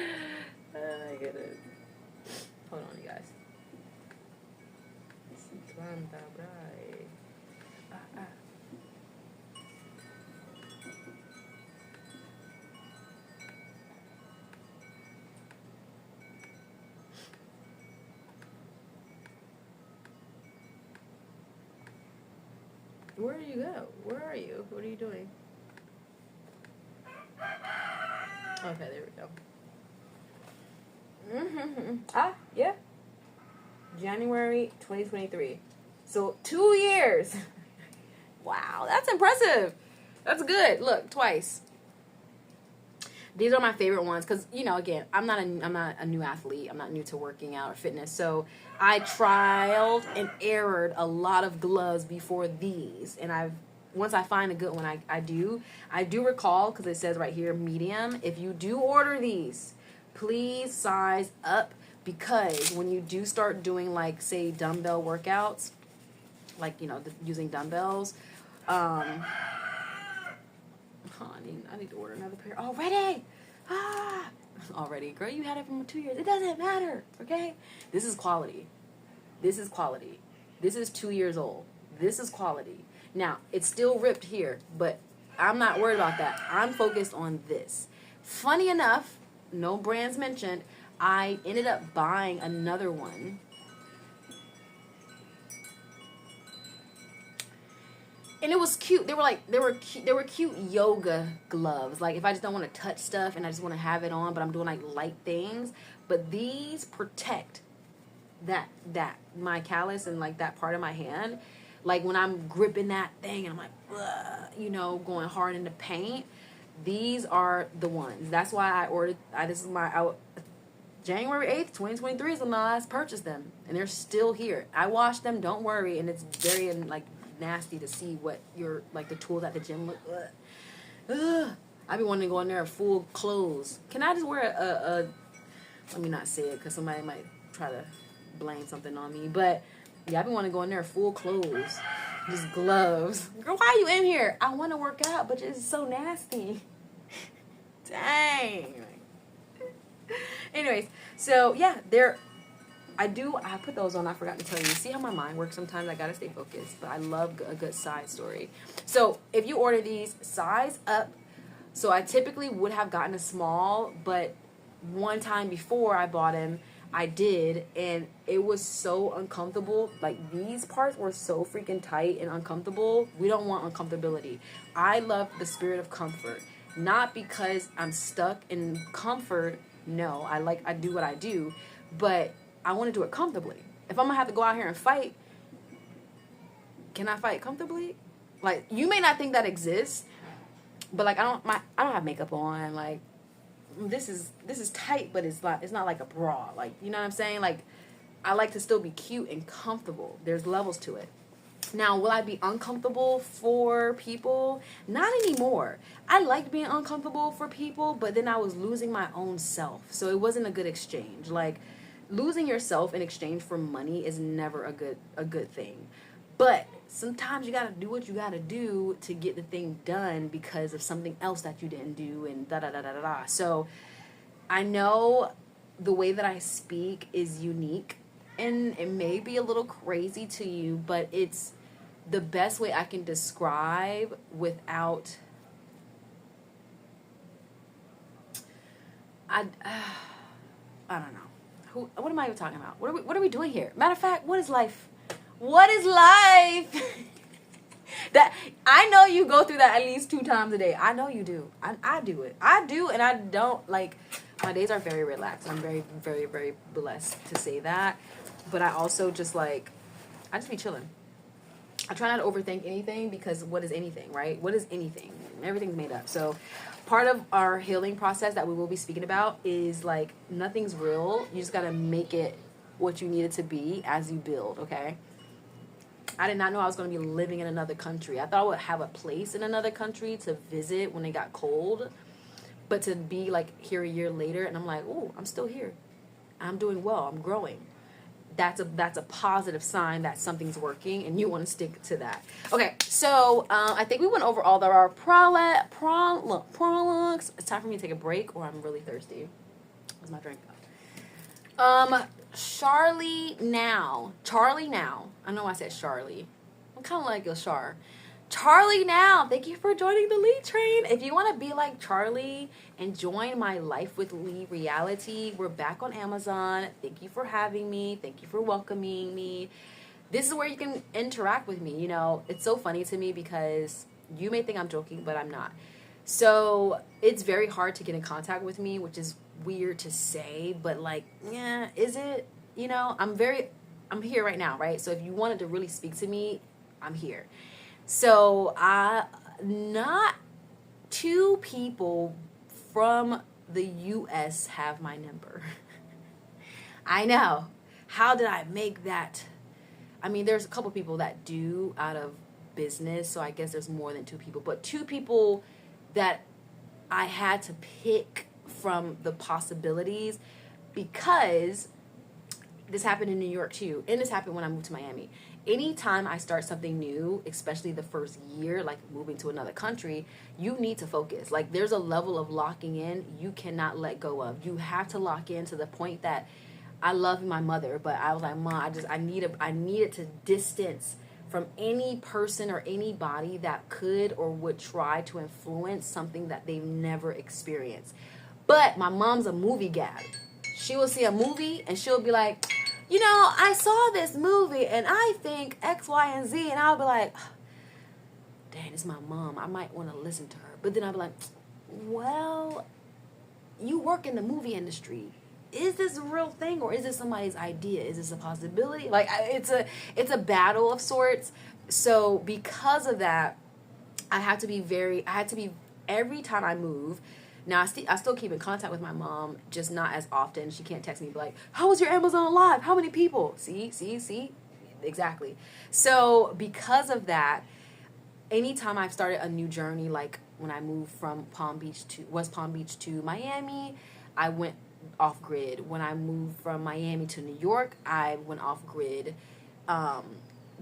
my goodness. Hold on, you guys. Where do you go? Where are you? What are you doing? Okay, there we go. Yeah. January 2023. So 2 years. Wow, that's impressive. That's good. Look, twice. These are my favorite ones because, again, I'm not a new athlete. I'm not new to working out or fitness. So I trialed and errored a lot of gloves before these. And once I find a good one, I do recall, because it says right here, medium. If you do order these, please size up, because when you do start doing, like, say, dumbbell workouts, like, using dumbbells, I need to order another pair already. Already. Girl, you had it for 2 years. It doesn't matter, okay? This is quality. This is quality. This is 2 years old. This is quality. Now, it's still ripped here, but I'm not worried about that. I'm focused on this. Funny enough, no brands mentioned, I ended up buying another one. And it was cute. They were cute yoga gloves. Like, if I just don't want to touch stuff and I just want to have it on, but I'm doing like light things. But these protect that my callus and like that part of my hand. Like when I'm gripping that thing and I'm like, going hard in the paint. These are the ones. That's why I ordered. January 8th, 2023 is when I last purchased them, and they're still here. I washed them. Don't worry, and it's very nasty to see what the tools at the gym look. I be wanting to go in there full clothes. Can I just wear a let me not say it because somebody might try to blame something on me, but yeah, I be wanting to go in there full clothes, just gloves. Girl, why are you in here? I want to work out, but it's so nasty. Dang. Anyways, so yeah, I put those on. I forgot to tell you. See how my mind works sometimes? I gotta stay focused. But I love a good side story. So if you order these, size up. So I typically would have gotten a small, but one time before I bought him, I did, and it was so uncomfortable. Like, these parts were so freaking tight and uncomfortable. We don't want uncomfortability. I love the spirit of comfort. Not because I'm stuck in comfort. No, I do what I do, but I want to do it comfortably. If I'm gonna have to go out here and fight, can I fight comfortably? Like, you may not think that exists, but like, I don't have makeup on. Like, this is tight, but it's not like a bra. Like, you know what I'm saying? Like, I like to still be cute and comfortable. There's levels to it. Now, will I be uncomfortable for people? Not anymore. I liked being uncomfortable for people, but then I was losing my own self. So it wasn't a good exchange. Like, losing yourself in exchange for money is never a good thing. But sometimes you gotta do what you gotta do to get the thing done because of something else that you didn't do, and da da da da da da. So I know the way that I speak is unique, and it may be a little crazy to you, but it's the best way I can describe without I don't know. What am I even talking about? What are we doing here? Matter of fact, what is life? What is life? That I know you go through that at least 2 times a day. I know you do. I do it. I do, and I don't like. My days are very relaxed. I'm very, very, very blessed to say that. But I also just I just be chilling. I try not to overthink anything, because what is anything, right? What is anything? Everything's made up. So part of our healing process that we will be speaking about is like, nothing's real. You just got to make it what you need it to be as you build, okay? I did not know I was going to be living in another country. I thought I would have a place in another country to visit when it got cold. But to be like here a year later, and I'm like, oh, I'm still here. I'm doing well. I'm growing. That's a positive sign that something's working, and you want to stick to that. Okay, so I think we went over all of our prologues. It's time for me to take a break, or I'm really thirsty. Where's my drink? Charlie Now. I know I said Charlie. I'm kind of like a Char. Charlie Now, thank you for joining the Lee train. If you want to be like Charlie and join my Life with Lee reality, we're back on Amazon. Thank you for having me. Thank you for welcoming me. This is where you can interact with me. You know, it's so funny to me because you may think I'm joking, but I'm not. So it's very hard to get in contact with me, which is weird to say, but like, yeah, is it? You know, I'm here right now, right? So if you wanted to really speak to me, I'm here. So not 2 people from the U.S. have my number. I know. How did I make that? I mean, there's a couple people that do out of business, so I guess there's more than 2 people. But 2 people that I had to pick from the possibilities, because this happened in New York too, and this happened when I moved to Miami. Anytime I start something new, especially the first year, like moving to another country, you need to focus. Like, there's a level of locking in you cannot let go of. You have to lock in to the point that I love my mother, but I was like, Mom, I needed to distance from any person or anybody that could or would try to influence something that they've never experienced. But my mom's a movie gal. She will see a movie and she'll be like, you know, I saw this movie and I think X, Y, and Z. And I'll be like, dang, it's my mom. I might want to listen to her. But then I'll be like, well, you work in the movie industry. Is this a real thing, or is this somebody's idea? Is this a possibility? Like, it's a battle of sorts. So because of that, I had to be every time I move. Now, I still keep in contact with my mom, just not as often. She can't text me and be like, how was your Amazon Live? How many people? See? Exactly. So because of that, anytime I've started a new journey, like when I moved from West Palm Beach to Miami, I went off grid. When I moved from Miami to New York, I went off grid.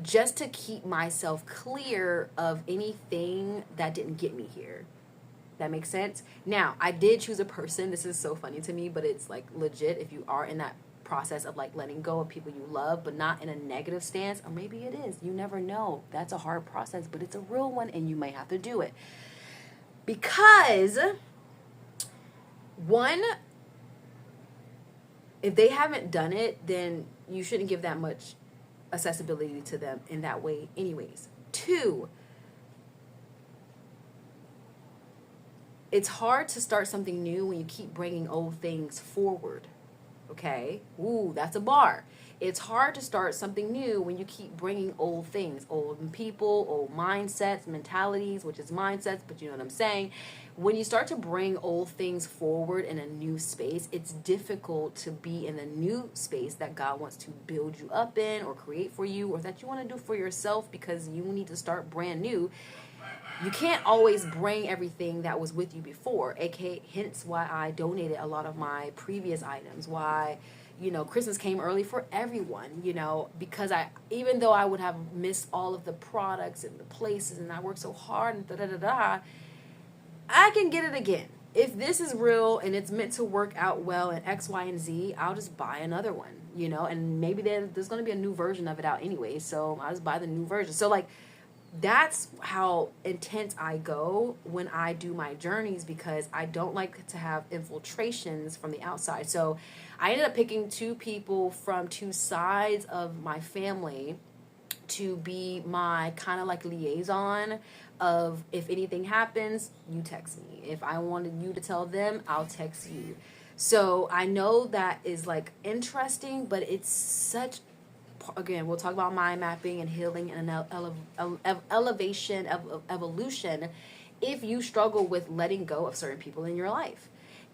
Just to keep myself clear of anything that didn't get me here. That makes sense? Now, I did choose a person. This is so funny to me, but it's like legit. If you are in that process of like letting go of people you love, but not in a negative stance, or maybe it is. You never know. That's a hard process, but it's a real one, and you may have to do it. Because, one, if they haven't done it, then you shouldn't give that much accessibility to them in that way anyways. Two, it's hard to start something new when you keep bringing old things forward. Okay? Ooh, that's a bar. It's hard to start something new when you keep bringing old things, old people, old mindsets, mentalities, which is mindsets, but you know what I'm saying. When you start to bring old things forward in a new space, it's difficult to be in the new space that God wants to build you up in or create for you or that you want to do for yourself, because you need to start brand new. You can't always bring everything that was with you before, aka hence why I donated a lot of my previous items, why, you know, Christmas came early for everyone, you know, because even though I would have missed all of the products and the places and I worked so hard and da-da-da-da, I can get it again. If this is real and it's meant to work out well in X, Y, and Z, I'll just buy another one, you know, and maybe there's going to be a new version of it out anyway, so I'll just buy the new version. So, like, that's how intense I go when I do my journeys, because I don't like to have infiltrations from the outside. So I ended up picking two people from two sides of my family to be my kind of like liaison of, if anything happens, you text me. If I wanted you to tell them, I'll text you. So I know that is like interesting, but it's such, again, we'll talk about mind mapping and healing and elevation, evolution. If you struggle with letting go of certain people in your life,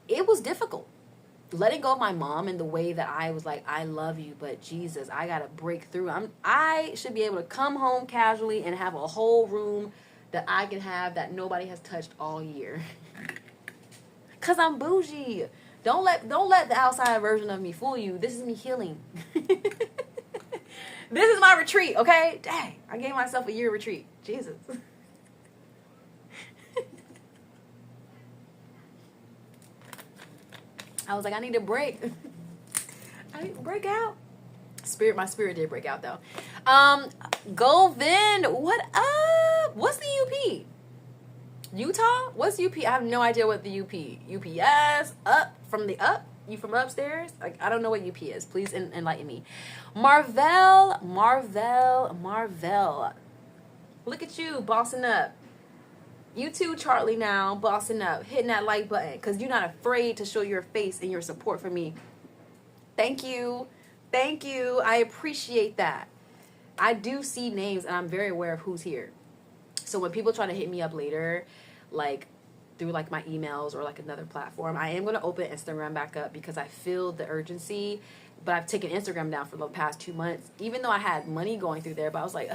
it was difficult. Letting go of my mom in the way that I was like, I love you, but Jesus, I gotta break through. I should be able to come home casually and have a whole room that I can have that nobody has touched all year. Cause I'm bougie. Don't let the outside version of me fool you. This is me healing. This is my retreat, okay? Dang, I gave myself a year retreat. Jesus. I was like, I need a break. I need to break out. My spirit did break out though. Govind, what up? What's the UP? Utah? What's UP? I have no idea what the UP. UPS, up from the up. You from upstairs? Like, I don't know what UP is. Please enlighten me. Marvel. Look at you, bossing up. You too, Charlie, now, bossing up, hitting that like button, because you're not afraid to show your face and your support for me. Thank you. I appreciate that. I do see names, and I'm very aware of who's here. So when people try to hit me up later, like, through like my emails or like another platform, I am going to open Instagram back up because I feel the urgency, but I've taken Instagram down for the past 2 months, even though I had money going through there, but I was like,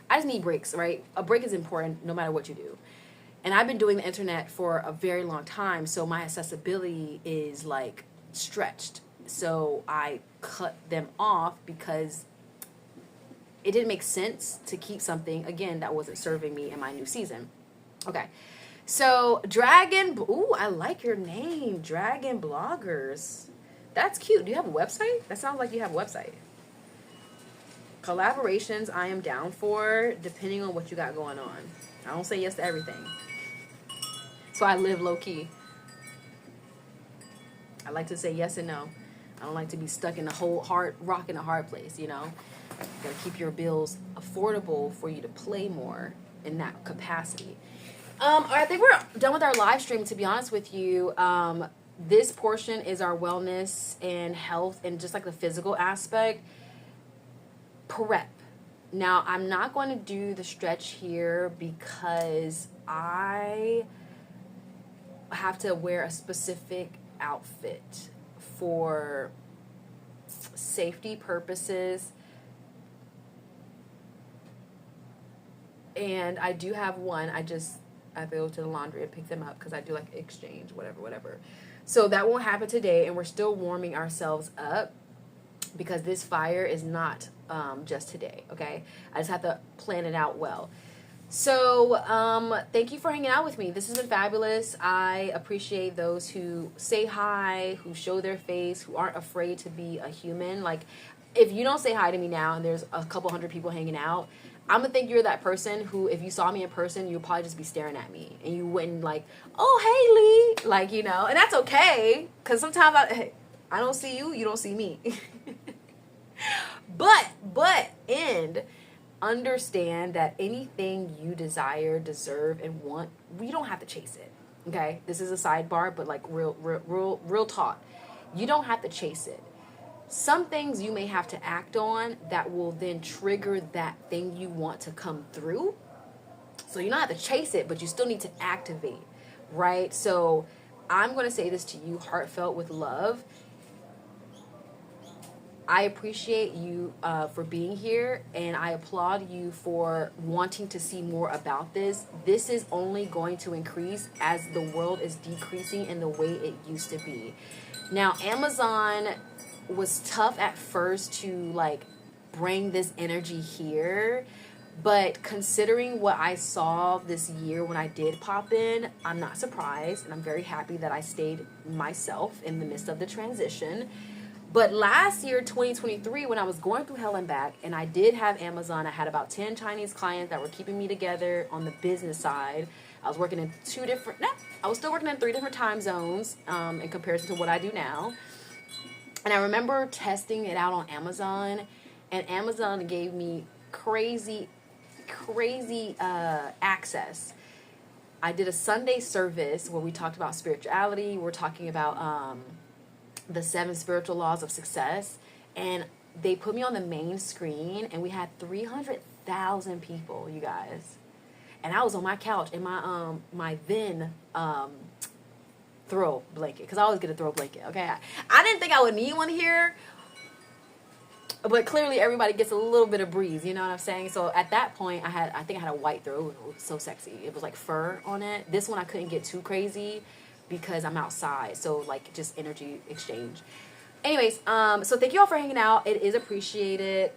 I just need breaks, right? A break is important no matter what you do. And I've been doing the internet for a very long time, so my accessibility is like stretched. So I cut them off because it didn't make sense to keep something, again, that wasn't serving me in my new season. Okay. So, ooh, I like your name, Dragon Bloggers. That's cute. Do you have a website? That sounds like you have a website. Collaborations I am down for, depending on what you got going on. I don't say yes to everything. So I live low-key. I like to say yes and no. I don't like to be stuck in rock in a hard place, you know? You gotta keep your bills affordable for you to play more in that capacity. I think we're done with our live stream, to be honest with you. This portion is our wellness and health and just like the physical aspect. Prep. Now, I'm not going to do the stretch here because I have to wear a specific outfit for safety purposes. And I do have one. I go to the laundry and pick them up because I do like exchange, whatever. So that won't happen today, and we're still warming ourselves up because this fire is not just today, okay? I just have to plan it out well. So thank you for hanging out with me. This has been fabulous. I appreciate those who say hi, who show their face, who aren't afraid to be a human. Like, if you don't say hi to me now and there's a couple hundred people hanging out, I'm gonna think you're that person who, if you saw me in person, you'll probably just be staring at me, and you wouldn't like, oh hey Lee, like, you know, and that's okay, cause sometimes I don't see you, you don't see me. And understand that anything you desire, deserve, and want, we don't have to chase it. Okay, this is a sidebar, but like real talk. You don't have to chase it. Some things you may have to act on that will then trigger that thing you want to come through. So you don't have to chase it, but you still need to activate, right? So I'm going to say this to you, heartfelt with love. I appreciate you for being here, and I applaud you for wanting to see more about this. This is only going to increase as the world is decreasing in the way it used to be. Now, Amazon was tough at first to like bring this energy here, but considering what I saw this year when I did pop in, I'm not surprised, and I'm very happy that I stayed myself in the midst of the transition. But last year, 2023, when I was going through hell and back, and I did have Amazon, I had about 10 Chinese clients that were keeping me together on the business side. I was working in I was still working in 3 different time zones in comparison to what I do now. And I remember testing it out on Amazon, and Amazon gave me crazy access. I did a Sunday service where we talked about spirituality. We're talking about the 7 spiritual laws of success, and they put me on the main screen, and we had 300,000 people, you guys, and I was on my couch in my my then throw blanket, because I always get a throw blanket. Okay, I didn't think I would need one here, but clearly everybody gets a little bit of breeze, you know what I'm saying? So at that point, I think I had a white throw. It was so sexy. It was like fur on it. This one I couldn't get too crazy because I'm outside, so like just energy exchange. Anyways, so thank you all for hanging out. It is appreciated.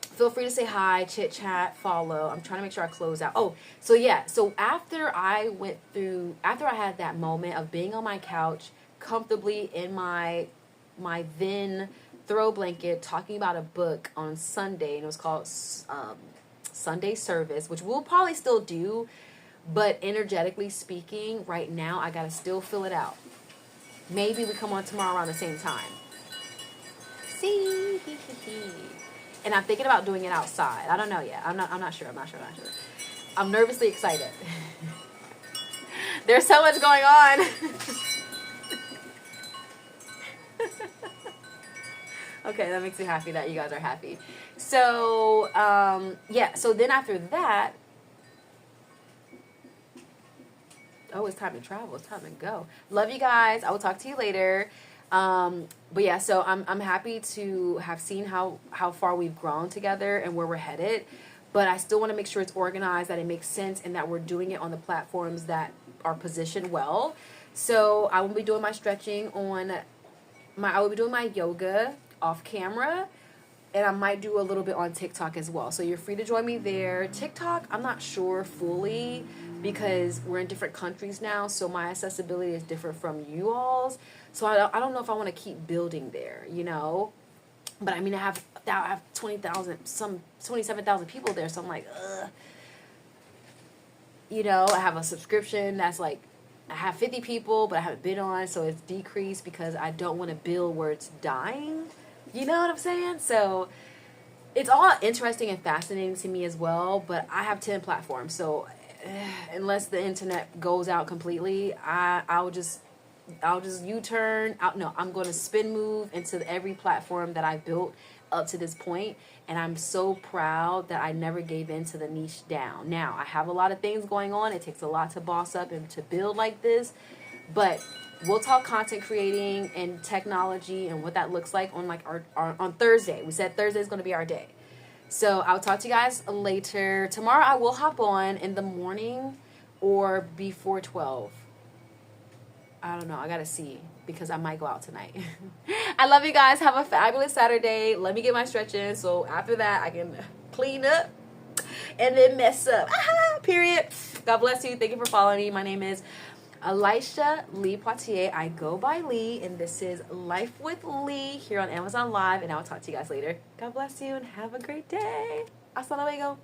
Feel free to say hi, chit chat, follow. I'm trying to make sure I close out. Oh, so yeah, so after I had that moment of being on my couch comfortably in my then throw blanket, talking about a book on Sunday, and it was called Sunday Service, which we'll probably still do. But energetically speaking, right now, I got to still fill it out. Maybe we come on tomorrow around the same time. See? And I'm thinking about doing it outside. I don't know yet. I'm not sure. I'm nervously excited. There's so much going on. Okay, that makes me happy that you guys are happy. So, yeah. So then after that, oh, it's time to travel. It's time to go. Love you guys. I will talk to you later. But yeah, so I'm happy to have seen how far we've grown together and where we're headed. But I still want to make sure it's organized, that it makes sense, and that we're doing it on the platforms that are positioned well. So I will be doing my stretching I will be doing my yoga off camera. And I might do a little bit on TikTok as well. So you're free to join me there. TikTok, I'm not sure fully because we're in different countries now. So my accessibility is different from you all's. So I don't know if I want to keep building there, you know. But I mean, I have 27,000 people there. So I'm like, ugh. You know, I have a subscription that's like, I have 50 people, but I haven't been on. So it's decreased because I don't want to build where it's dying. You know what I'm saying? So it's all interesting and fascinating to me as well, but I have 10 platforms. So unless the internet goes out completely, I'll just U-turn. I'm going to spin move into every platform that I've built up to this point, and I'm so proud that I never gave in to the niche down. Now, I have a lot of things going on. It takes a lot to boss up and to build like this, but we'll talk content creating and technology and what that looks like on like our on Thursday. We said Thursday is going to be our day. So I'll talk to you guys later. Tomorrow I will hop on in the morning or before 12. I don't know. I got to see because I might go out tonight. I love you guys. Have a fabulous Saturday. Let me get my stretch in. So after that I can clean up and then mess up. Period. God bless you. Thank you for following me. My name is Elisha Lee Poitier. I go by Lee, and this is Life with Lee here on Amazon Live, and I'll talk to you guys later. God bless you, and have a great day. Hasta luego.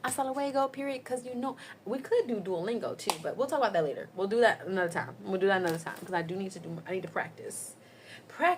hasta luego, period, because you know, we could do Duolingo too, but we'll talk about that later. We'll do that another time. Because I need to practice.